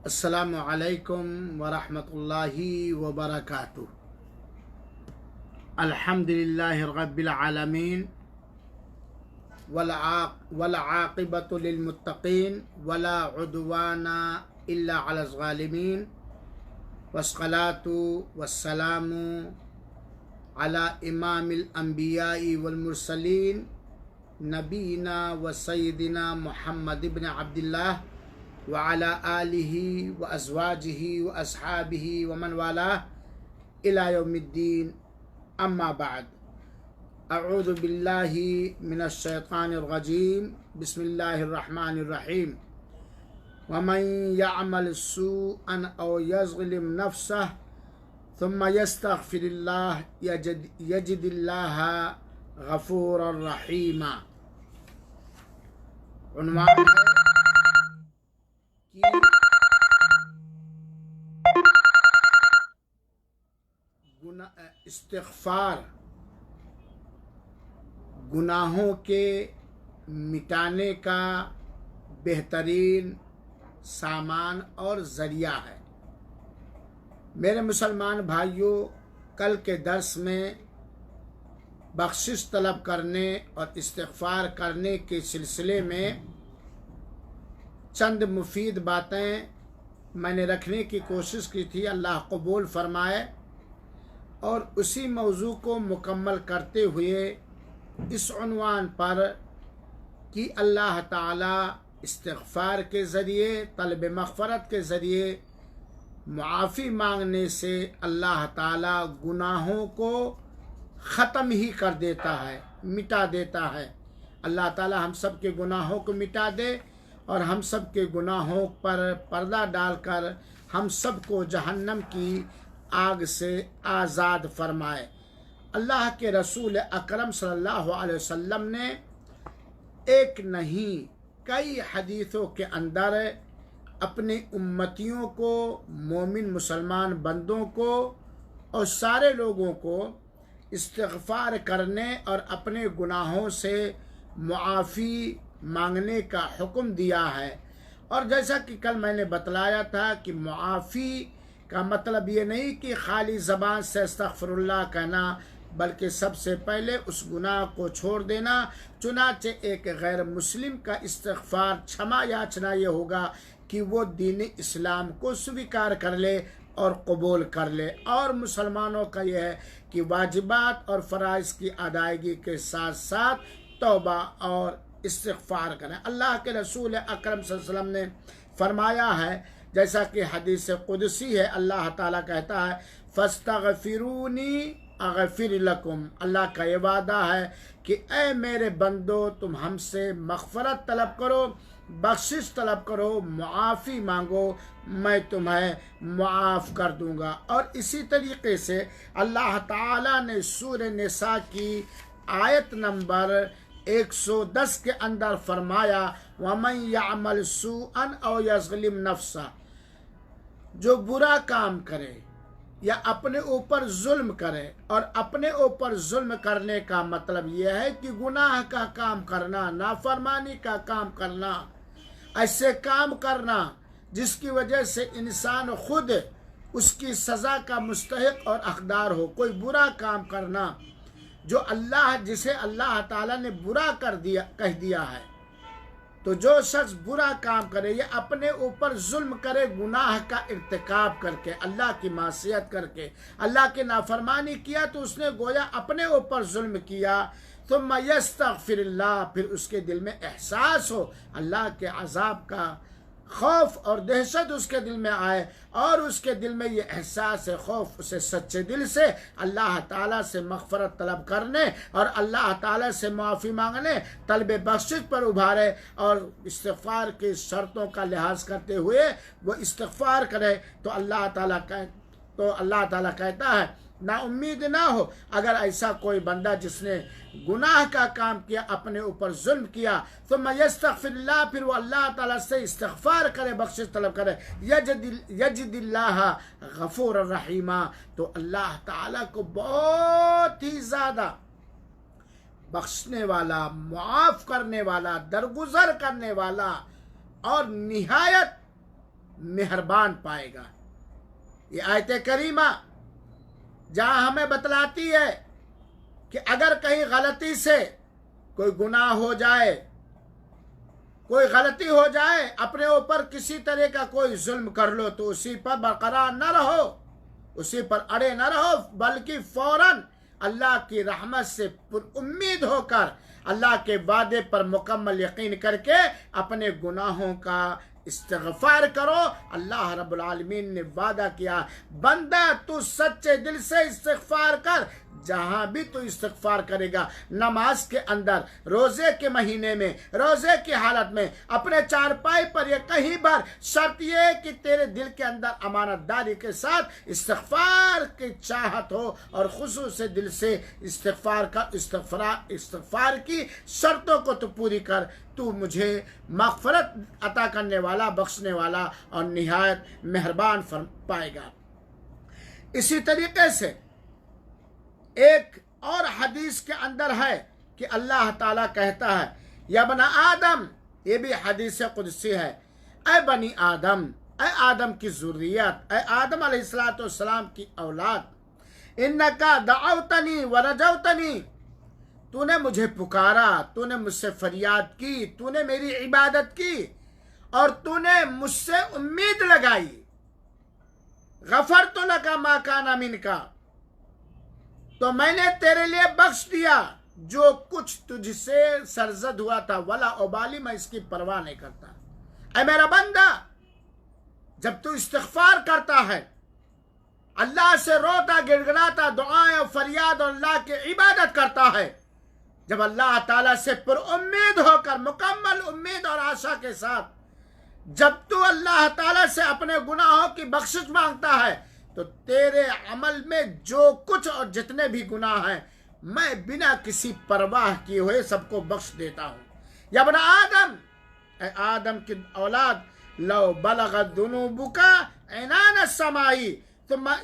अस्सलामु अलैकुम वरहमतुल्लाहि वबरकातुह। अल्हम्दुलिल्लाहि रब्बिल आलमीन वल आक़िबतु लिल मुत्तक़ीन वला उद्वाना इल्ला अलल ज़ालिमीन वस्सलातु वस्सलामु अला इमामिल अंबियाई वल मुरसलीन नबीना व सय्यिदिना मुहम्मद इब्न अब्दुल्लाह व अला आलिहि व अज़वाजिहि व अस्हाबिहि व मन वाला इला यौमिद्दीन। अम्मा बाद, अऊज़ु बिल्लाहि मिनश शैतानिर रजीम। बिस्मिल्लाहिर रहमानिर रहीम। व मन यअमल सूअन औ यज़लिम नफ्सह सुम्मा यस्तग़फिरिल्लाह यजिदिल्लाह गफ़ूरर रहीमा। उन्वान है कि इस्तिग़फ़ार गुनाहों के मिटाने का बेहतरीन सामान और ज़रिया है। मेरे मुसलमान भाइयों, कल के दर्स में बख्शिश तलब करने और इस्तिग़फ़ार करने के सिलसिले में चंद मुफीद बातें मैंने रखने की कोशिश की थी। अल्लाह कबूल फरमाए। और उसी मौजू को मुकम्मल करते हुए इस उन्वान पर कि अल्लाह ताला इस्तिग़फ़ार के ज़रिए, तलब मग़फ़रत के ज़रिए, मुआफ़ी मांगने से अल्लाह ताला गुनाहों को ख़त्म ही कर देता है, मिटा देता है। अल्लाह ताला हम सब के गुनाहों को मिटा दे और हम सब के गुनाहों पर पर्दा डालकर हम सब को जहन्नम की आग से आज़ाद फरमाए। अल्लाह के रसूल अकरम सल्लल्लाहु अलैहि वसल्लम ने एक नहीं कई हदीसों के अंदर अपने उम्मतियों को, मोमिन मुसलमान बंदों को और सारे लोगों को इस्तिग़फ़ार करने और अपने गुनाहों से मुआफ़ी मांगने का हुक्म दिया है। और जैसा कि कल मैंने बतलाया था कि मुआफ़ी का मतलब ये नहीं कि खाली ज़बान से अस्तग़फ़िरुल्लाह कहना, बल्कि सबसे पहले उस गुनाह को छोड़ देना। चुनाचे एक गैर मुस्लिम का इस्तिग़फ़ार, क्षमा याचना ये होगा कि वो दीन इस्लाम को स्वीकार कर ले और कबूल कर ले। और मुसलमानों का यह है कि वाजिबात और फ़राइज़ की अदायगी के साथ साथ तौबा और इस्तिग़फ़ार करें। अल्लाह के रसूल अकरम सल्लल्लाहु अलैहि वसल्लम ने फरमाया है, जैसा कि हदीस कुदसी है, अल्लाह ताला कहता है फस्तग़फिरूनी अग़फ़िर लकुम। अल्लाह का ये वादा है कि ए मेरे बंदो, तुम हमसे मग़फ़रत तलब करो, बख्शिश तलब करो, मुआफ़ी मांगो, मैं तुम्हें मुआफ़ कर दूँगा। और इसी तरीके से अल्लाह ताला ने सूरह निसा की आयत नंबर 110 के अंदर फरमाया वमन यअमल सूअन औ यज़लिम नफ्सा, जो बुरा काम करे या अपने ऊपर जुल्म करे। और अपने ऊपर जुल्म करने का मतलब यह है कि गुनाह का काम करना, नाफरमानी का काम करना, ऐसे काम करना जिसकी वजह से इंसान खुद उसकी सज़ा का मुस्तहिक और हकदार हो। कोई बुरा काम करना जो जिसे अल्लाह ताला ने बुरा कह दिया है। तो जो शख्स बुरा काम करे या अपने ऊपर जुल्म करे, गुनाह का इर्तिकाब करके, अल्लाह की मासियत करके, अल्लाह की नाफरमानी किया, तो उसने गोया अपने ऊपर जुल्म किया। सुम्मा यस्तग़फिरिल्लाह, फिर उसके दिल में एहसास हो अल्लाह के अज़ाब का, खौफ और दहशत उसके दिल में आए, और उसके दिल में ये एहसास है खौफ, उसे सच्चे दिल से अल्लाह ताला से मग़फ़रत तलब करने और अल्लाह ताला से माफ़ी मांगने, तलब बख्शिश पर उभारे और इस्तिग़फ़ार की शर्तों का लिहाज करते हुए वो इस्तिग़फ़ार करे। तो अल्लाह ताला कहता है ना उम्मीद ना हो अगर ऐसा कोई बंदा जिसने गुनाह का काम किया, अपने ऊपर जुल्म किया, तो मैं यस्तग़फ़िरुल्लाह, फिर वो अल्लाह ताला से इस्तिग़फ़ार करे, बख्शिश तलब करे, यजिदिल्लाह गफ़ूर रहीमा, तो अल्लाह ताला को बहुत ही ज़्यादा बख्शने वाला, मुआफ़ करने वाला, दरगुजर करने वाला और निहायत मेहरबान पाएगा। ये आयत करीमा जहाँ हमें बतलाती है कि अगर कहीं गलती से कोई गुनाह हो जाए, कोई गलती हो जाए, अपने ऊपर किसी तरह का कोई जुल्म कर लो, तो उसी पर बरकरार न रहो, उसी पर अड़े न रहो, बल्कि फौरन अल्लाह की रहमत से पुरुम्मीद होकर अल्लाह के वादे पर मुकम्मल यकीन करके अपने गुनाहों का इस्तिग़फ़ार करो। अल्लाह रब्बुल आलमीन ने वादा किया, बंदा तू सच्चे दिल से इस्तिग़फ़ार कर। जहाँ भी तू इस्तिग़फ़ार करेगा, नमाज के अंदर, रोज़े के महीने में, रोज़े की हालत में, अपने चारपाई पर, या कहीं पर, शर्त ये कि तेरे दिल के अंदर अमानतदारी के साथ इस्तिग़फ़ार की चाहत हो और खुशूस से दिल से इस्तिग़फ़ार की शर्तों को तू पूरी कर। तू मुझे मग़फ़रत अता करने वाला, बख्शने वाला और निहायत मेहरबान पाएगा। इसी तरीके से एक और हदीस के अंदर है कि अल्लाह ताला कहता है, या बना आदम, ये भी हदीस कुदसी है, ऐ बनी आदम, ऐ आदम की ज़ुर्रियत, ऐ आदम अलैहिस्सलाम की औलाद, इन्नका दअवतनी व रजौतनी, तूने मुझे पुकारा, तूने मुझसे फरियाद की, तूने मेरी इबादत की और तूने मुझसे उम्मीद लगाई। गफरतु लका मा काना मिनका, तो मैंने तेरे लिए बख्श दिया जो कुछ तुझसे सरजद हुआ था। वला उबाली, मैं इसकी परवाह नहीं करता। ऐ मेरा बंदा, जब तू इस्तिग़फ़ार करता है, अल्लाह से रोता गिड़गिड़ाता दुआएं और फरियाद और अल्लाह की इबादत करता है, जब अल्लाह ताला से पुरुम्मीद होकर, मुकम्मल उम्मीद और आशा के साथ, जब तू अल्लाह ताला से अपने गुनाहों की बख्शिश मांगता है, तो तेरे अमल में जो कुछ और जितने भी गुनाह हैं, मैं बिना किसी परवाह किए हुए सबको बख्श देता हूँ। या बना आदम, ऐ आदम की औलाद, लो बलगत दुनूबुका ऐनान समाई सुम्मा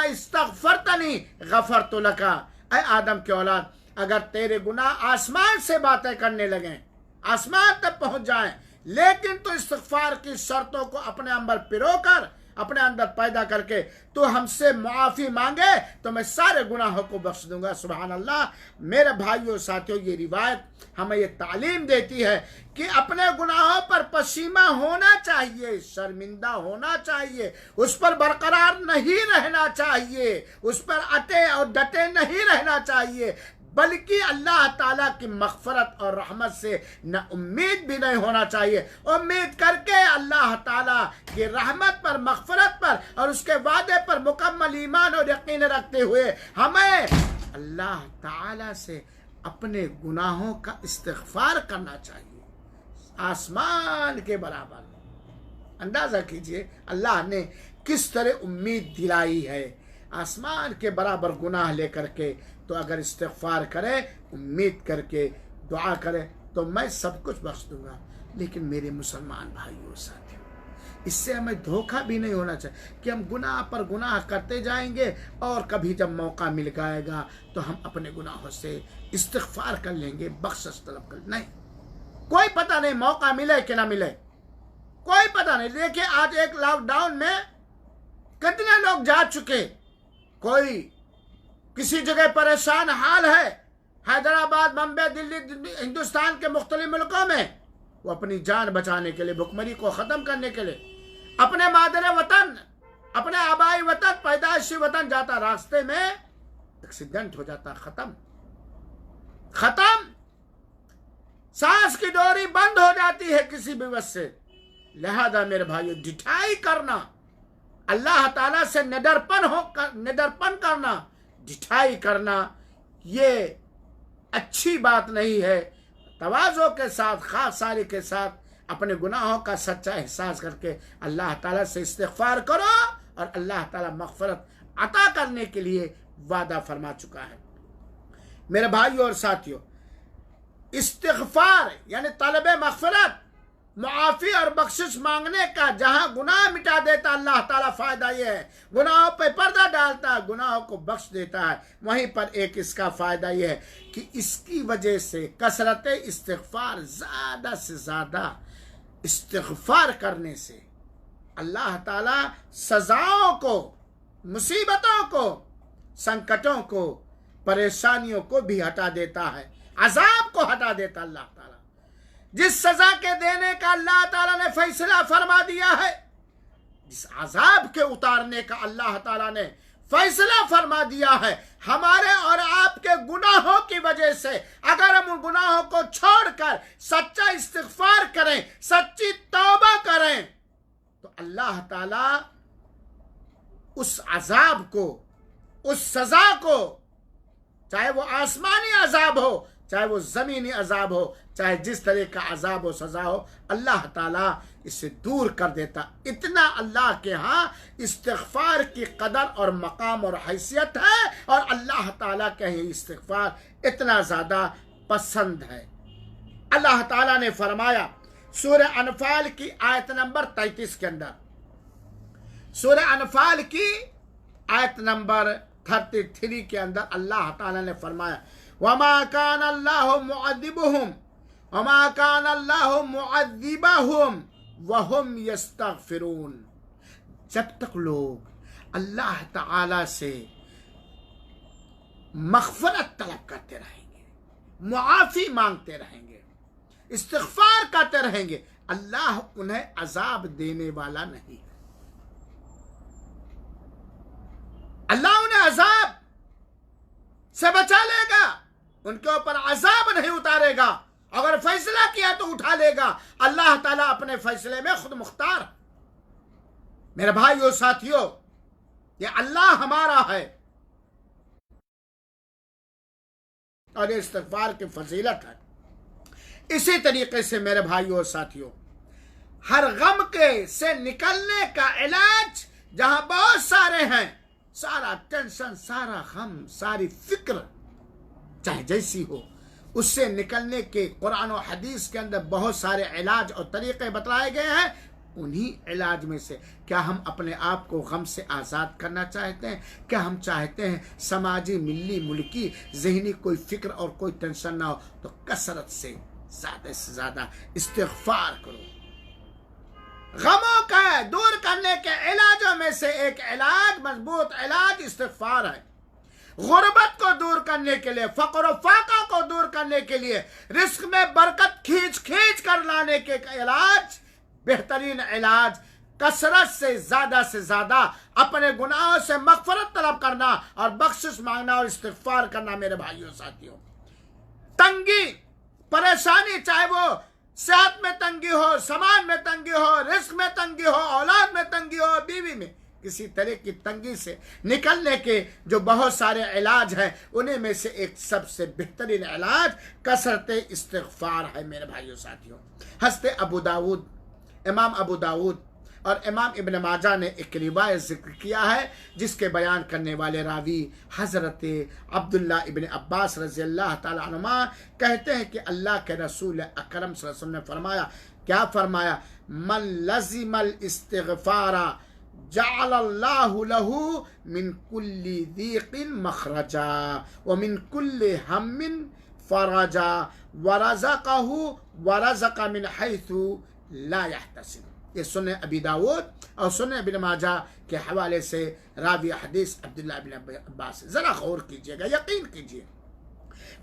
इस्तग़फ़रतनी गफ़रतु लका। ऐ आदम के औलाद, अगर तेरे गुनाह आसमान से बातें करने लगें, आसमान तक पहुंच जाएं, लेकिन तो इस्तिग़फ़ार की शर्तों को अपने अंदर पिरोकर, अपने अंदर पैदा करके तो हमसे मुआफ़ी मांगे, तो मैं सारे गुनाहों को बख्श दूंगा। सुभान अल्लाह। मेरे भाइयों साथियों, ये रिवायत हमें ये तालीम देती है कि अपने गुनाहों पर पसीमा होना चाहिए, शर्मिंदा होना चाहिए, उस पर बरकरार नहीं रहना चाहिए, उस पर अटे और डटे नहीं रहना चाहिए, बल्कि अल्लाह ताला की मग़फ़रत और रहमत से न उम्मीद भी नहीं होना चाहिए। उम्मीद करके अल्लाह ताला की रहमत पर, मग़फ़रत पर और उसके वादे पर मुकम्मल ईमान और यकीन रखते हुए हमें अल्लाह ताला से अपने गुनाहों का इस्तिग़फ़ार करना चाहिए, आसमान के बराबर। अंदाज़ा कीजिए अल्लाह ने किस तरह उम्मीद दिलाई है, आसमान के बराबर गुनाह लेकर के। तो अगर इस्तिग़फ़ार करें, उम्मीद करके दुआ करें, तो मैं सब कुछ बख्श दूंगा। लेकिन मेरे मुसलमान भाइयों साथियों, इससे हमें धोखा भी नहीं होना चाहिए कि हम गुनाह पर गुनाह करते जाएंगे और कभी जब मौका मिल जाएगा तो हम अपने गुनाहों से इस्तिग़फ़ार कर लेंगे, बख्शिश तलब कर। नहीं, कोई पता नहीं मौका मिले कि ना मिले, कोई पता नहीं। देखिए आज एक लॉकडाउन में कितने लोग जा चुके, कोई किसी जगह परेशान हाल है, हैदराबाद, बम्बे, दिल्ली, हिंदुस्तान के मुख्तलिफ मुल्कों में, वो अपनी जान बचाने के लिए, भुखमरी को ख़त्म करने के लिए अपने मादर वतन, अपने आबाई वतन, पैदाइशी वतन जाता, रास्ते में एक्सीडेंट हो जाता, खत्म, सांस की डोरी बंद हो जाती है किसी भी वजह से। लिहाजा मेरे भाइयों, ढिठाई करना, अल्लाह ताला से निडरपन करना, ढिठाई करना, ये अच्छी बात नहीं है। तवाज़ो के साथ, खासारी के साथ अपने गुनाहों का सच्चा एहसास करके अल्लाह ताला से इस्तिग़फ़ार करो और अल्लाह ताला मग़फ़रत अता करने के लिए वादा फरमा चुका है। मेरे भाइयों और साथियों, इस्तिग़फ़ार यानी तलब मग़फ़रत, मुआफ़ी और बख्शिश मांगने का, जहाँ गुनाह मिटा देता अल्लाह ताला, फ़ायदा ये है, गुनाहों पे पर्दा डालता है, गुनाहों को बख्श देता है। वहीं पर एक इसका फ़ायदा ये है कि इसकी वजह से कसरत इस्तिग़फ़ार, ज़्यादा से ज़्यादा इस्तिग़फ़ार करने से अल्लाह ताला सजाओं को, मुसीबतों को, संकटों को, परेशानियों को भी हटा देता है, अजाब को हटा देता अल्लाह ताला। जिस सजा के देने का अल्लाह ताला ने फैसला फरमा दिया है, जिस अजाब के उतारने का अल्लाह ताला ने फैसला फरमा दिया है, हमारे और आपके गुनाहों की वजह से अगर हम उन गुनाहों को छोड़कर सच्चा इस्तिग़फ़ार करें, सच्ची तौबा करें, तो अल्लाह ताला उस अजाब को, उस सजा को, चाहे वो आसमानी अजाब हो, चाहे वो ज़मीनी अजाब हो, चाहे जिस तरह का अजाब हो, सजा हो, अल्लाह ताला इसे दूर कर देता। इतना अल्लाह के यहाँ इस्तिग़फ़ार की कदर और मकाम और हैसियत है, और अल्लाह ताला के ही इस्तिग़फ़ार इतना ज़्यादा पसंद है। अल्लाह ताला ने फरमाया सूरह अनफाल की आयत नंबर 33 के अंदर, सूरह अनफाल की आयत नंबर 33 के अंदर अल्लाह ताला ने फरमाया वमा कान अल्लाहु मुअद्दिबुहुम वमा कान अल्लाहु मुअद्दिबहुम वहुम यस्तगफिरून। जब तक लोग अल्लाह ताला से मग़फ़िरत तलब करते रहेंगे, मुआफ़ी मांगते रहेंगे, इस्तिग़फ़ार करते रहेंगे, अल्लाह उन्हें अजाब देने वाला नहीं है। अल्लाह उन्हें अजाब से बचा लेगा, उनके ऊपर अजाब नहीं उतारेगा। अगर फैसला किया तो उठा लेगा। अल्लाह ताला अपने फैसले में खुद मुख्तार। मेरे भाइयों साथियों, ये अल्लाह हमारा है और ये इस्तिग़फ़ार की फजीलत है। इसी तरीके से मेरे भाइयों और साथियों, हर गम के से निकलने का इलाज जहां बहुत सारे हैं, सारा टेंशन, सारा गम, सारी फिक्र चाहे जैसी हो, उससे निकलने के कुरान और हदीस के अंदर बहुत सारे इलाज और तरीके बतलाए गए हैं। उन्हीं इलाज में से क्या हम अपने आप को गम से आज़ाद करना चाहते हैं? क्या हम चाहते हैं समाजी, मिली, मुल्की, ज़हनी कोई फिक्र और कोई टेंशन ना हो? तो कसरत से ज़्यादा इस्तिग़फ़ार करो। गमों का दूर करने के इलाजों में से एक इलाज, मजबूत इलाज इस्तिग़फ़ार है। गुर्बत को दूर करने के लिए, फ़क़्र फ़ाक़ा को दूर करने के लिए, रिस्क में बरकत खींच कर लाने के इलाज, बेहतरीन इलाज कसरत से ज़्यादा अपने गुनाहों से मग़फ़िरत तलब करना और बख्शिश मांगना और इस्तिग़फ़ार करना। मेरे भाइयों साथियों, तंगी, परेशानी, चाहे वो सेहत में तंगी हो, सामान में तंगी हो, रिस्क में तंगी हो, औलाद में तंगी हो, बीवी में किसी तरह की तंगी से निकलने के जो बहुत सारे इलाज हैं, उन्हीं में से एक सबसे बेहतरीन इलाज कसरत इस्तिग़फ़ार है। मेरे भाइयों साथियों, हज़रत अबू दाऊद, इमाम अबू दाऊद और इमाम इब्न माजा ने एक रिवायत जिक्र किया है, जिसके बयान करने वाले रावी हज़रत अब्दुल्ला इब्न अब्बास रज़ी अल्लाह ताला अन्हुमा कहते हैं कि अल्लाह के रसूल अकरम सल्लल्लाहु अलैहि वसल्लम ने फरमाया, क्या फरमाया? मन लज़िमल इस्तिग़फ़ारा जअलल्लाहु लहू मिन कुल्ली दीक़िन मख़रजा व मिन कुल्ली हम्मिन फ़रजा व रज़क़हु व रज़क़ मिन हैथु ला यहतसिब। ये सुने अबी दाऊद और सुने इब्न माजा के हवाले से रावी हदीस अब्दुल्ला इब्न अब्बास। ज़रा गौर कीजिएगा, यकीन कीजिए,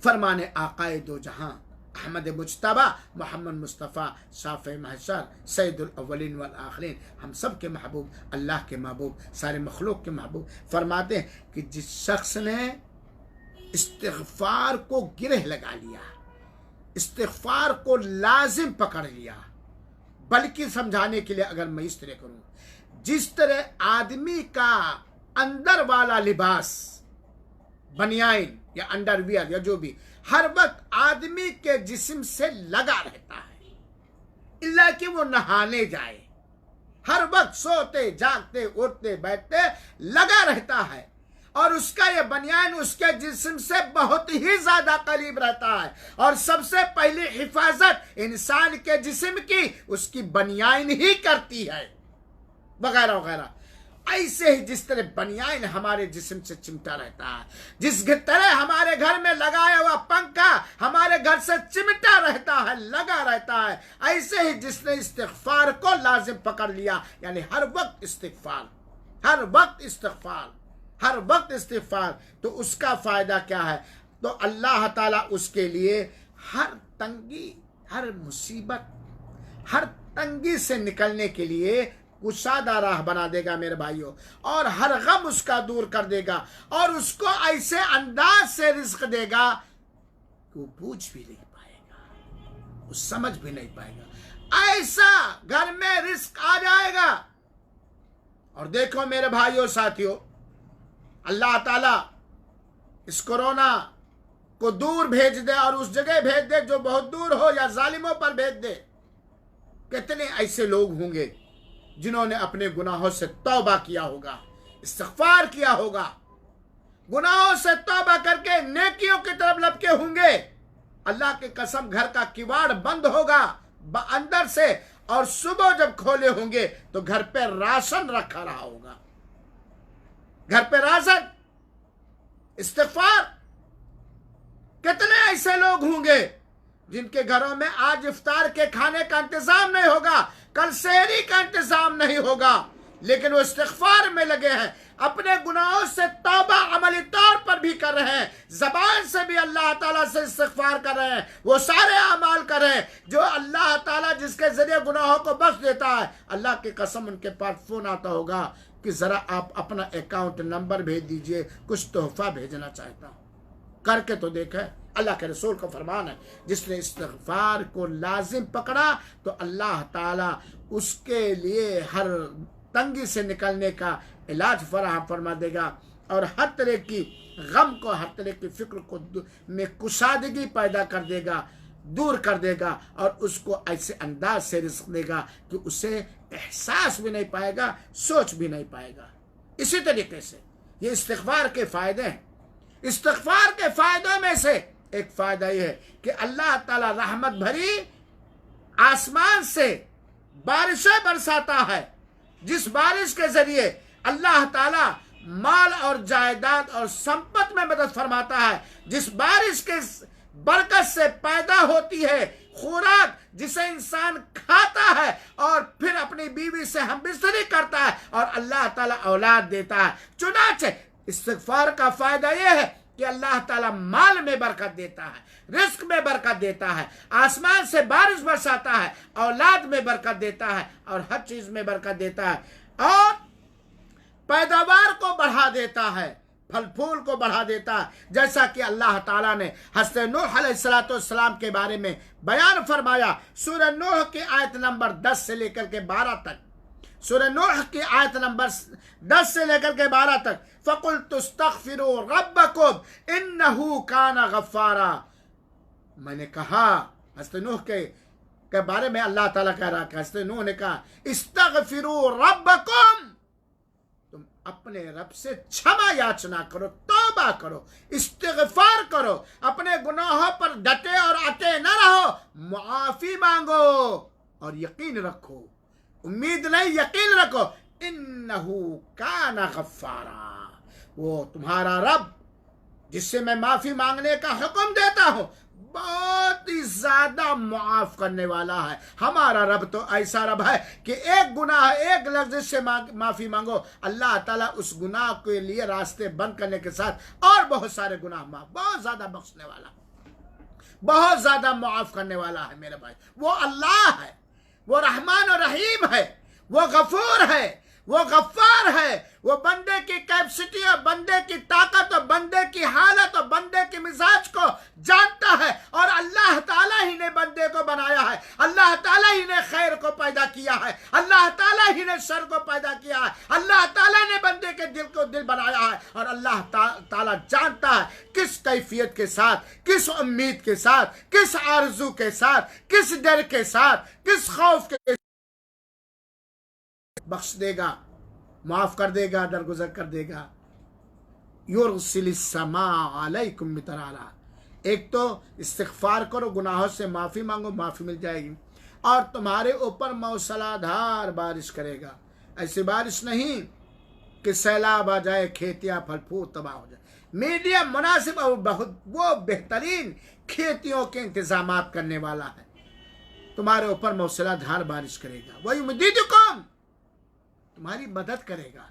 फरमाने आकाए दो जहां अहमद मुज्तबा मोहम्मद मुस्तफ़ा शाफ़े महशर सैयदुल अव्वलीन वल आखिरीन, हम सब के महबूब, अल्लाह के महबूब, सारे मखलूक के महबूब, फरमाते हैं कि जिस शख्स ने इस्तिग़फ़ार को गिरह लगा लिया, इस्तिग़फ़ार को लाजिम पकड़ लिया, बल्कि समझाने के लिए अगर मैं इस तरह करूं, जिस तरह आदमी का अंदर वाला लिबास, बनियान या अंडरवियर या जो भी, हर वक्त आदमी के जिस्म से लगा रहता है, इल्ला कि वो नहाने जाए, हर वक्त सोते जागते उठते बैठते लगा रहता है, और उसका ये बनियान उसके जिस्म से बहुत ही ज्यादा करीब रहता है, और सबसे पहली हिफाजत इंसान के जिस्म की उसकी बनियान ही करती है, वगैरह वगैरह। ऐसे ही जिस तरह बनियान हमारे जिस्म से चिमटा रहता है, जिस तरह हमारे घर में लगाया हुआ पंखा हमारे घर से चिमटा रहता है, लगा रहता है, ऐसे ही जिसने इस्तिग़फ़ार को लाजिम पकड़ लिया, यानी हर वक्त इस्तिग़फ़ार, हर वक्त इस्तिग़फ़ार, हर वक्त इस्तिग़फ़ार, तो उसका फ़ायदा क्या है? तो अल्लाह ताला उसके लिए हर तंगी, हर मुसीबत, हर तंगी से निकलने के लिए कुशादा राह बना देगा मेरे भाइयों, और हर गम उसका दूर कर देगा, और उसको ऐसे अंदाज से रिज़्क़ देगा कि वो पूछ भी नहीं पाएगा, वो समझ भी नहीं पाएगा। ऐसा घर में रिज़्क़ आ जाएगा। और देखो मेरे भाइयों साथियों, अल्लाह ताला इस कोरोना को दूर भेज दे और उस जगह भेज दे जो बहुत दूर हो, या जालिमों पर भेज दे। कितने ऐसे लोग होंगे जिन्होंने अपने गुनाहों से तौबा किया होगा, इस्तिग़फ़ार किया होगा, गुनाहों से तौबा करके नेकियों की तरफ लपके होंगे। अल्लाह की कसम, घर का किवाड़ बंद होगा अंदर से, और सुबह जब खोले होंगे तो घर पे राशन रखा रहा होगा, घर पे राशन, इस्तिग़फ़ार। कितने ऐसे लोग होंगे जिनके घरों में आज इफ्तार के खाने का इंतजाम नहीं होगा, कल सहरी का इंतजाम नहीं होगा, लेकिन वो इस्तिग़फ़ार में लगे हैं, अपने गुनाहों से तौबा अमली तौर पर भी कर रहे हैं, ज़बान से भी अल्लाह ताला से इस्तिग़फ़ार कर रहे हैं, वो सारे अमाल कर रहे हैं जो अल्लाह ताला जिसके ज़रिए गुनाहों को बख्श देता है। अल्लाह की कसम, उनके पास फ़ोन आता होगा कि ज़रा आप अपना अकाउंट नंबर भेज दीजिए, कुछ तोहफ़ा भेजना चाहता हूँ, करके तो देखें। अल्लाह के रसूल का फरमान है, जिसने इस्तिग़फ़ार को लाजिम पकड़ा तो अल्लाह ताला उसके लिए हर तंगी से निकलने का इलाज फराहम फरमा देगा, और हर तरह की गम को, हर तरह की फिक्र को में कुशादगी पैदा कर देगा, दूर कर देगा, और उसको ऐसे अंदाज से रिज़्क़ देगा कि उसे एहसास भी नहीं पाएगा, सोच भी नहीं पाएगा। इसी तरीके से ये इस्तिग़फ़ार के फ़ायदे हैं। इस्तिग़फ़ार के फ़ायदों में से एक फ़ायदा यह है कि अल्लाह ताला रहमत भरी आसमान से बारिशें बरसाता है, जिस बारिश के ज़रिए अल्लाह ताला माल और जायदाद और संपत्ति में मदद फरमाता है, जिस बारिश के बरकत से पैदा होती है खुराक जिसे इंसान खाता है और फिर अपनी बीवी से हमबिस्तरी करता है, और अल्लाह ताला औलाद देता है। चुनाचे इस्तिग़फ़ार का फ़ायदा यह है कि अल्लाह ताला माल में बरकत देता है, रिज़्क़ में बरकत देता है, आसमान से बारिश बरसाता है, औलाद में बरकत देता है, और हर चीज़ में बरकत देता है, और पैदावार को बढ़ा देता है, फल फूल को बढ़ा देता है। जैसा कि अल्लाह ताला ने हज़रत नूह अलैहिस्सलाम के बारे में बयान फरमाया, सूरह नूह की आयत नंबर 10 से लेकर के 12 तक, सूरह नूह की आयत नंबर 10 से लेकर के 12 तक, फ़क़ुल्तु इस्तग़फ़िरू रब्बकुम इन्नहु काना गफ़्फ़ारा। मैंने कहा, हज़रत नूह के बारे में अल्लाह ताला कह रहा है, हज़रत नूह ने कहा इस्तग़फ़िरू रब्बकुम, तुम अपने रब से क्षमा याचना करो, तौबा करो, इस्तिग़फ़ार करो, अपने गुनाहों पर डटे और अटे न रहो, मुआफ़ी मांगो और यकीन रखो, उम्मीद नहीं यकीन रखो, इन्नहु काना गफ़्फ़ारा, वो तुम्हारा रब जिससे मैं माफ़ी मांगने का हुक्म देता हूँ बहुत ही ज़्यादा मुआफ़ करने वाला है। हमारा रब तो ऐसा रब है कि एक गुनाह, एक लफ्ज़ से माफ़ी मांगो, अल्लाह ताला उस गुनाह के लिए रास्ते बंद करने के साथ और बहुत सारे गुनाह माफ़, बहुत ज़्यादा बख्शने वाला, बहुत ज़्यादा मुआफ़ करने वाला है मेरे भाई। वो अल्लाह है, वो रहमान और रहीम है, वो गफूर है, वो गफ्फार है, वो बंदे की कैपेसिटी और बंदे की ताकत और बंदे की हालत और बंदे के मिजाज को जानता है, और अल्लाह ताला ही ने बंदे को बनाया है, अल्लाह ताला ही ने खैर को पैदा किया है, अल्लाह ताला ही ने शर को पैदा किया है, अल्लाह ताला ने बंदे के दिल को दिल बनाया है, और अल्लाह ताला जानता है किस कैफियत के साथ, किस उम्मीद के साथ, किस आरज़ू के साथ, किस डर के साथ, किस खौफ के बख्श देगा, माफ कर देगा, दरगुजर कर देगा। युरसिलिस समा अलैकुम मितरारा, एक तो इस्तिग़फ़ार करो, गुनाहों से माफ़ी मांगो, माफ़ी मिल जाएगी, और तुम्हारे ऊपर मौसलाधार बारिश करेगा। ऐसी बारिश नहीं कि सैलाब आ जाए, खेतियां फल फूल तबाह हो जाए। मीडियम मुनासिब और बहुत वो बेहतरीन खेतियों के इंतजाम करने वाला है, तुम्हारे ऊपर मूसलाधार बारिश करेगा। वही उम्मीदुकुम, तुम्हारी मदद करेगा।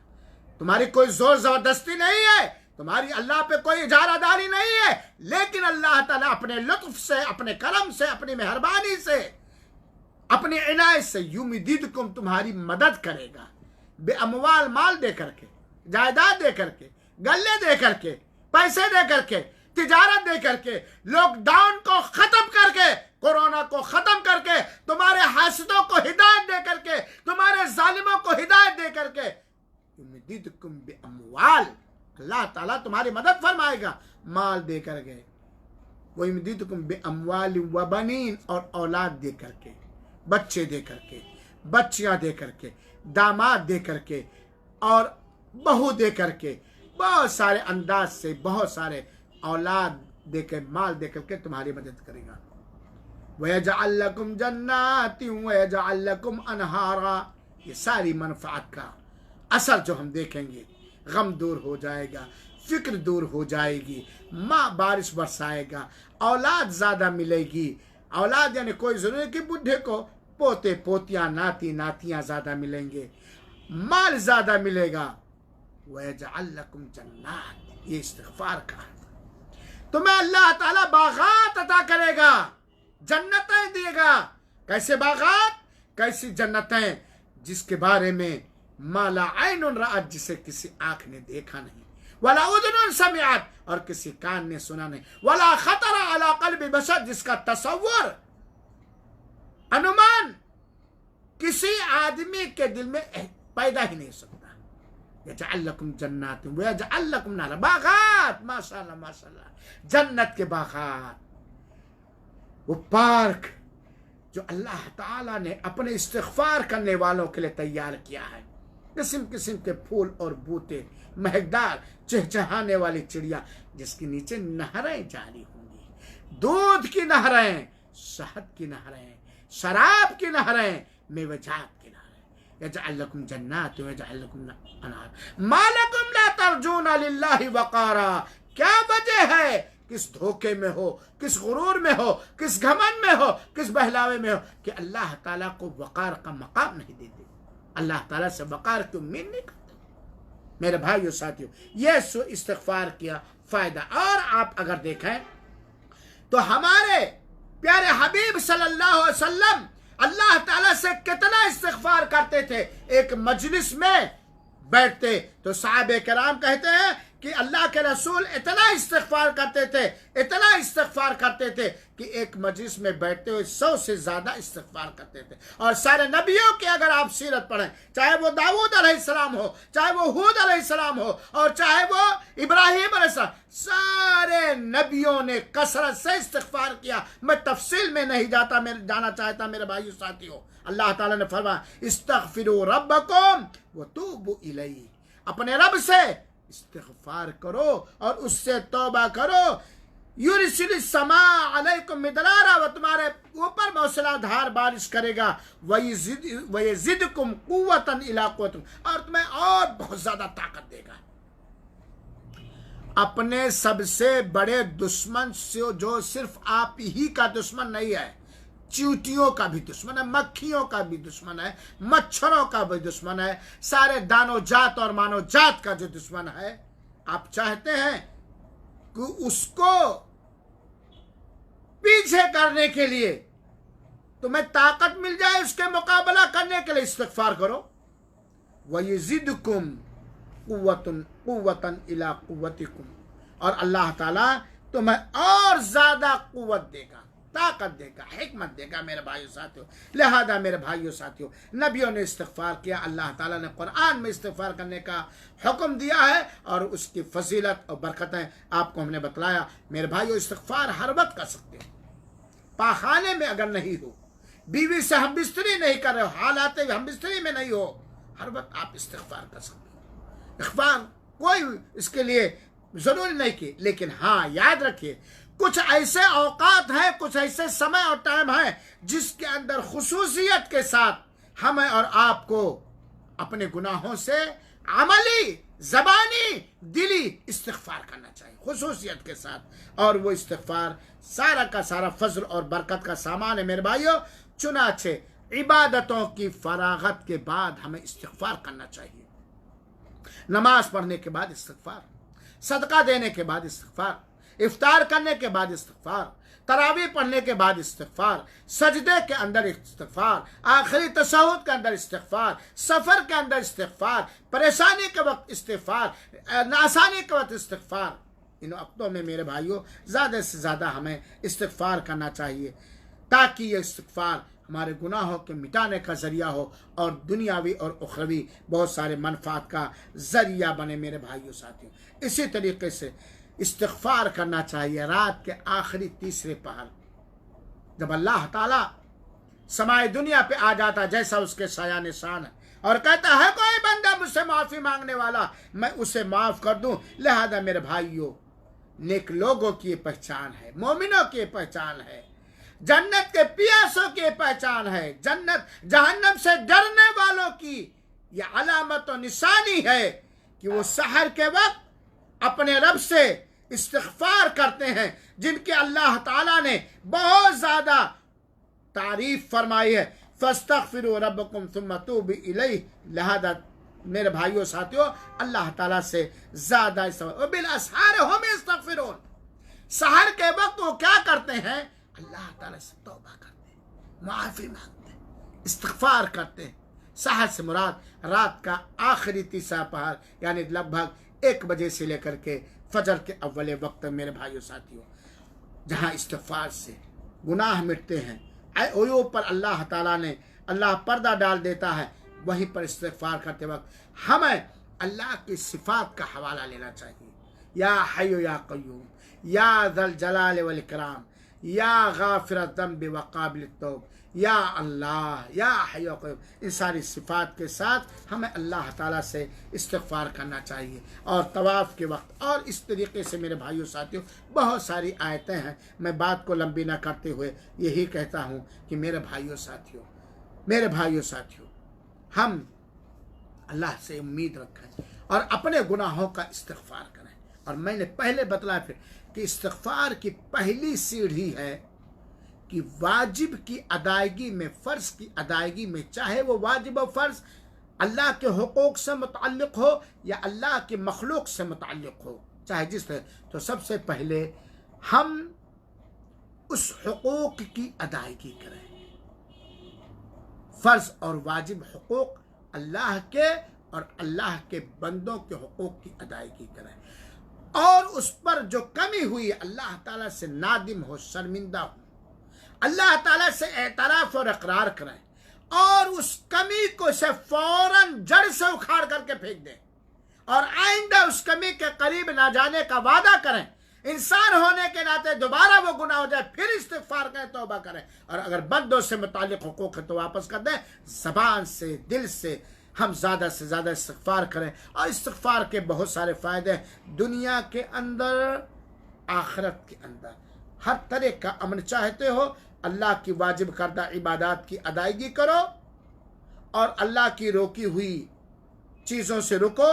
तुम्हारी कोई जोर जबरदस्ती नहीं है, तुम्हारी अल्लाह पे कोई इजारादारी नहीं है, लेकिन अल्लाह ताला अपने लुत्फ से, अपने करम से, अपनी मेहरबानी से, अपनी इनायत से युमिदिदकुम तुम्हारी मदद करेगा। बेअमवाल, माल दे करके, जायदाद दे करके, गल्ले दे करके, पैसे दे करके, तिजारत दे करके, लॉकडाउन को खत्म करके, कोरोना को खत्म करके, तुम्हारे हासिदों को हिदायत दे करके, तुम्हारे जालिमों को हिदायत दे करके, युमिदिदकुम बेअमवाल, अल्लाह ताला तुम्हारी मदद फरमाएगा माल दे करके। वो युमिदिदकुम बेअमवाल व बनीन, और औलाद दे करके, बच्चे दे करके, बच्चियां दे करके, दामाद दे करके, और बहू दे करके, बहुत सारे अंदाज से, बहुत सारे औलाद दे के, माल दे करके तुम्हारी मदद करेगा। वयजअल लकुम जन्नातिन वयजअल लकुम अनहारा, ये सारी मनफात का असर जो हम देखेंगे, गम दूर हो जाएगा, फिक्र दूर हो जाएगी, माँ बारिश बरसाएगा, औलाद ज्यादा मिलेगी। औलाद यानी कोई जरूरी कि बुढ़े को पोते पोतियां, नाती नातियां ज्यादा मिलेंगे, माल ज्यादा मिलेगा। वयजअल लकुम जन्नात, ये इस्तिग़फ़ार का, तुम्हें अल्लाह ताला बागात अता करेगा, जन्नतें देगा। कैसे बागात, कैसी जन्नतें, जिसके बारे में माला ऐनुन रअत, जिसे किसी आंख ने देखा नहीं, वला उज़ुनुन समिअत, और किसी कान ने सुना नहीं, वला खतरा अला क़ल्बि बशर, जिसका तसव्वुर, अनुमान किसी आदमी के दिल में पैदा ही नहीं सकता। यजअल लकुम जन्नातिन व यजअल लकुम नहरा, बागात, माशाअल्लाह माशाअल्लाह, जन्नत के बागात, वो पार्क जो अल्लाह ताला ने अपने इस्तिग़फ़ार करने वालों के लिए तैयार किया है। किस्म किस्म के फूल और बूटे, महकदार, चहचहाने वाली चिड़िया, जिसके नीचे नहरें जारी होंगी, दूध की नहरें, शहद की नहरें, शराब की नहरें, मेवजात की नहरें। यजअल लकुम जन्नात व यजअल लकुम अनहार, मा लकुम ला तर्जूना लिल्लाहि वक़ारा, क्या वजह है, किस धोखे में हो, किस गुरूर में हो, किस घमंड में हो, किस बहलावे में हो कि अल्लाह ताला को वक़ार का मकाम नहीं देते, अल्लाह ताला से वक़ार की उम्मीद नहीं करते। मेरे भाइयों साथियों, यह इस्तिग़फ़ार किया फ़ायदा। और आप अगर देखें तो हमारे प्यारे हबीब सल्लल्लाहु अलैहि वसल्लम अल्लाह ताला से कितना इस्तिग़फ़ार करते थे। एक मजलिस में बैठते तो सहाबे किराम कहते हैं कि अल्लाह के रसूल इतना इस्तिग़फ़ार करते थे, इतना इस्तिग़फ़ार करते थे कि एक मजलिस में बैठते हुए 100 से ज़्यादा इस्तिग़फ़ार करते थे। और सारे नबियों की अगर आप सीरत पढ़ें, चाहे वो दाऊद अलैहिस्सलाम हो, चाहे वो हूद अलैहिस्सलाम हो, और चाहे वो इब्राहिम अलैहिस्सलाम, सारे नबियों ने कसरत से इस्तिग़फ़ार किया। मैं तफसील में नहीं जाना चाहता मेरे भाइयों साथियों। अल्लाह ताला ने फरमाया इस्तग़फ़िरू रब्बकुम व तूबू इलैहि, अपने रब से इस्तिग़फ़ार करो और उससे तौबा करो। युरसिलिस समा अलैकुम मिदरारा, वो तुम्हारे ऊपर मूसलाधार बारिश करेगा। वयज़िदकुम कुव्वतन इला कुव्वतिकुम, और तुम्हें और बहुत ज्यादा ताकत देगा। अपने सबसे बड़े दुश्मन से, जो सिर्फ आप ही का दुश्मन नहीं है, चींटियों का भी दुश्मन है, मक्खियों का भी दुश्मन है, मच्छरों का भी दुश्मन है, सारे दानो जात और मानव जात का जो दुश्मन है, आप चाहते हैं कि उसको पीछे करने के लिए तुम्हें ताकत मिल जाए, उसके मुकाबला करने के लिए इस्तिग़फ़ार करो। वयज़िदकुम कुव्वतन इला कुव्वतिकुम, और अल्लाह ताला तुम्हें और ज्यादा कुव्वत देगा, ताकत देगा, हिकमत देगा मेरे भाइयों साथियों। लिहाजा मेरे भाइयों साथियों, नबियों ने इस्तिग़फ़ार किया, अल्लाह ताला ने कुरान में इस्तिग़फ़ार करने का हुक्म दिया है, और उसकी फजीलत और बरकतें आपको हमने बतलाया। मेरे भाइयों, इस्तिग़फ़ार हर वक्त कर सकते हो, पाखाने में अगर नहीं हो, बीवी से हम बिस्तरी नहीं कर रहे हो, हालात हम बिस्तरी में नहीं हो, हर वक्त आप इस्तिग़फ़ार कर सकते हो। इस्तिग़फ़ार कोई इसके लिए जरूरी नहीं की, लेकिन हाँ याद रखिए, कुछ ऐसे औकात हैं, कुछ ऐसे समय और टाइम है जिसके अंदर खुसूसियत के साथ हमें और आपको अपने गुनाहों से अमली, ज़बानी, दिली इस्तिग़फ़ार करना चाहिए खुसूसियत के साथ। और वो इस्तिग़फ़ार सारा का सारा फजल और बरकत का सामान है मेरे भाइयों। चुनाचे इबादतों की फरागत के बाद हमें इस्तिग़फ़ार करना चाहिए। नमाज पढ़ने के बाद इस्तिग़फ़ार, सदका देने के बाद इस्तिग़फ़ार, इफ्तार करने के बाद इस्तिग़फ़ार, तरावी पढ़ने के बाद इस्तिग़फ़ार, सजदे के अंदर इस्तिग़फ़ार, आखिरी तशहुद के अंदर इस्तिग़फ़ार, सफ़र के अंदर इस्तिग़फ़ार, परेशानी के वक्त इस्तिग़फ़ार, नासानी के वक्त इस्तिग़फ़ार। इन वक्तों में मेरे भाइयों ज़्यादा से ज़्यादा हमें इस्तिग़फ़ार करना चाहिए ताकि ये इस्तिग़फ़ार हमारे गुनाहों के मिटाने का ज़रिया हो और दुनियावी और उखरवी बहुत सारे मनफ़ात का ज़रिया बने मेरे भाइयों साथियों। इसी तरीके से इस्तिग़फ़ार करना चाहिए रात के आखिरी तीसरे पहर, जब अल्लाह ताला समाए दुनिया पे आ जाता जैसा उसके साया निशान है और कहता है कोई बंदा मुझसे माफ़ी मांगने वाला मैं उसे माफ़ कर दूं। लिहाजा मेरे भाइयों नेक लोगों की पहचान है, मोमिनों की पहचान है, जन्नत के पियासों की पहचान है, जन्नत जहन्नम से डरने वालों की यह अलामत और निशानी है कि वो सहर के वक्त अपने रब से इस्तिग़फ़ार करते हैं जिनके अल्लाह ताला ने बहुत ज़्यादा तारीफ फरमाई है। फस्तग़फ़िरू रब्बकुम सुम्मा तूबू इलैहि। लिहाजा मेरे भाइयों साथियों अल्लाह ताला से ज़्यादा बिल असहार हुम यस्तग़फ़िरून। सहर के वक्त वो क्या करते हैं? अल्लाह ताला से तौबा करते हैं, माफ़ी मांगते हैं, इस्तिग़फ़ार करते हैं। सहर से मुराद रात का आखिरी तीसरा पहर यानी लगभग 1 बजे से लेकर के फजर के अव्वले वक्त मेरे भाइयों साथियों, जहाँ इस्तिग़फ़ार से गुनाह मिटते हैं। अयूब पर अल्लाह ताला ने अल्लाह पर्दा डाल देता है। वहीं पर इस्तिग़फ़ार करते वक्त हमें अल्लाह की सिफ़ात का हवाला लेना चाहिए। या हय्यु या क़य्यूम, या ज़ल जलाल वल इकराम, या गाफ़िर ज़ंब व क़ाबिल तौब, या अल्लाह या हय्यु क़य्यूम। इन सारी सिफ़ात के साथ हमें अल्लाह ताला से इस्तिग़फ़ार करना चाहिए। और तवाफ़ के वक्त और इस तरीके से मेरे भाइयों साथियों बहुत सारी आयतें हैं। मैं बात को लंबी ना करते हुए यही कहता हूँ कि मेरे भाइयों साथियों हम अल्लाह से उम्मीद रखें और अपने गुनाहों का इस्तिग़फ़ार करें। और मैंने पहले बतलाया फिर कि इस्तिग़फ़ार की पहली सीढ़ी है कि वाजिब की अदायगी में, फ़र्ज़ की अदायगी में, चाहे वो वाजिब और फ़र्ज़ अल्लाह के हुकूक से मुतअल्लिक़ हो या अल्लाह के मखलूक से मुतअल्लिक़ हो, चाहे जिस तरह, तो सबसे पहले हम उस हुकूक की अदायगी करें। फ़र्ज़ और वाजिब हुकूक अल्लाह के और अल्लाह के बंदों के हुकूक की अदायगी करें और उस पर जो कमी हुई अल्लाह ताला से नादिम हो, शर्मिंदा हो, अल्लाह ताला से एतराफ़ और इक़रार करें और उस कमी को से फ़ौरन जड़ से उखाड़ करके फेंक दें और आइंदा उस कमी के करीब ना जाने का वादा करें। इंसान होने के नाते दोबारा वो गुनाह हो जाए फिर इस्तिग़फ़ार करें, तौबा करें और अगर बंदों से मुताल्लिक़ हुकूक है तो वापस कर दें। ज़बान से, दिल से हम ज़्यादा से ज़्यादा इस्तिग़फ़ार करें और इस्तिग़फ़ार के बहुत सारे फ़ायदे हैं दुनिया के अंदर, आखिरत के अंदर। हर तरह का अमन चाहते हो, अल्लाह की वाजिब करदा इबादत की अदायगी करो और अल्लाह की रोकी हुई चीज़ों से रुको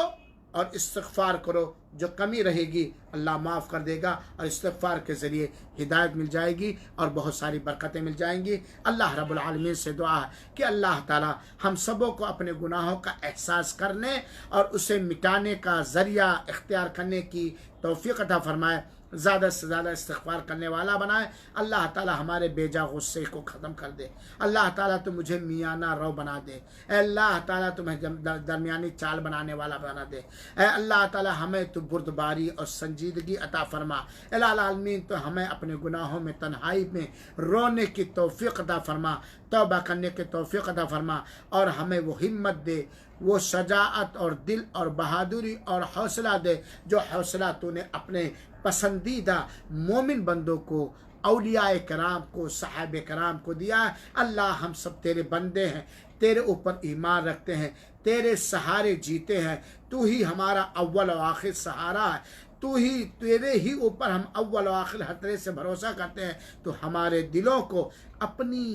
और इस्तिग़फ़ार करो। जो कमी रहेगी अल्लाह माफ़ कर देगा और इस्तिग़फ़ार के ज़रिए हिदायत मिल जाएगी और बहुत सारी बरकतें मिल जाएंगी। अल्लाह रब्बुल आलमीन से दुआ है कि अल्लाह ताला हम सबों को अपने गुनाहों का एहसास करने और उसे मिटाने का ज़रिया इख्तियार करने की तौफ़ीक़ अता फ़रमाए, ज़्यादा से ज़्यादा इस्तिग़फ़ार करने वाला बनाए। अल्लाह ताला हमारे बेजा गुस्से को ख़त्म कर दे। अल्लाह ताला तो मुझे मियाना रो बना दे। अल्लाह ताला तुम्हें दरमियानी चाल बनाने वाला बना दे। अल्लाह ताला हमें तो बुर्दबारी और संजीदगी अता फ़रमा। इलाही आलमीन तो हमें अपने गुनाहों में, तन्हाई में रोने की तौफ़ीक़ अता फ़रमा, तौबा करने की तौफ़ीक़ अता फ़रमा और हमें वो हिम्मत दे, वो शजाअत और दिल और बहादुरी और हौसला दे जो हौसला तूने अपने पसंदीदा मोमिन बंदों को, औलियाए कराम को, सहाबे कराम को दिया। अल्लाह हम सब तेरे बंदे हैं, तेरे ऊपर ईमान रखते हैं, तेरे सहारे जीते हैं। तू ही हमारा अव्वल और आखिर सहारा है, तेरे ही ऊपर हम अव्वल और आखिर हर तरह से भरोसा करते हैं। तो हमारे दिलों को अपनी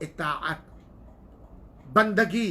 इताअत, बंदगी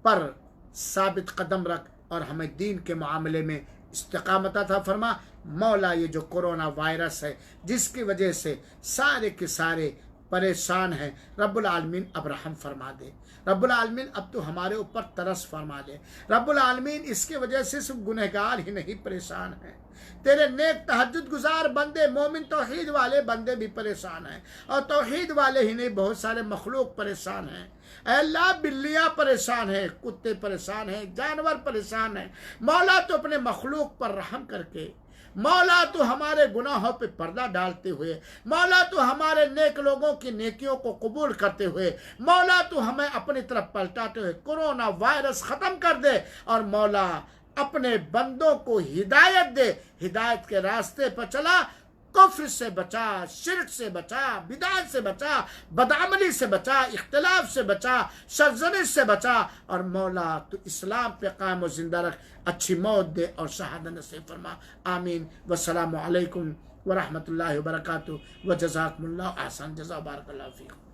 पर साबित कदम रख और हमें दीन के मामले में इस्तिकामत अता फरमा। मौला ये जो कोरोना वायरस है जिसकी वजह से सारे के सारे परेशान हैं, रब्बुल आलमीन अब रहम फरमा दे। रब्बुल आलमीन अब तो हमारे ऊपर तरस फरमा दे। रब्बुल आलमीन इसके वजह से सिर्फ गुनहगार ही नहीं परेशान हैं, तेरे नेक तहज्जुद गुजार बंदे, मोमिन तौहीद वाले बंदे भी परेशान हैं। और तौहीद वाले ही नहीं, बहुत सारे मखलूक परेशान हैं। ऐ अल्लाह, बिल्लियाँ परेशान हैं, कुत्ते परेशान हैं, जानवर परेशान हैं। मौला तो अपने मखलूक पर रहम करके, मौला तो हमारे गुनाहों पे पर्दा डालते हुए, मौला तो हमारे नेक लोगों की नेकियों को कबूल करते हुए, मौला तो हमें अपनी तरफ पलटाते हुए कोरोना वायरस ख़त्म कर दे। और मौला अपने बंदों को हिदायत दे, हिदायत के रास्ते पर चला, कुफ्र से बचा, शिर्क से बचा, बिदात से बचा, बदअमली से बचा, इख्तिलाफ से बचा, सरजनिश से बचा। और मौला तो इस्लाम पे कायम और जिंदा रख, अच्छी मौत दे और शहादत नसीब फरमा। आमीन। वस्सलामु अलैकुम व रहमतुल्लाहि व बरकातुहू व जज़ाकुमुल्लाहु अहसन जज़ा। बारकल्लाहु फीकुम।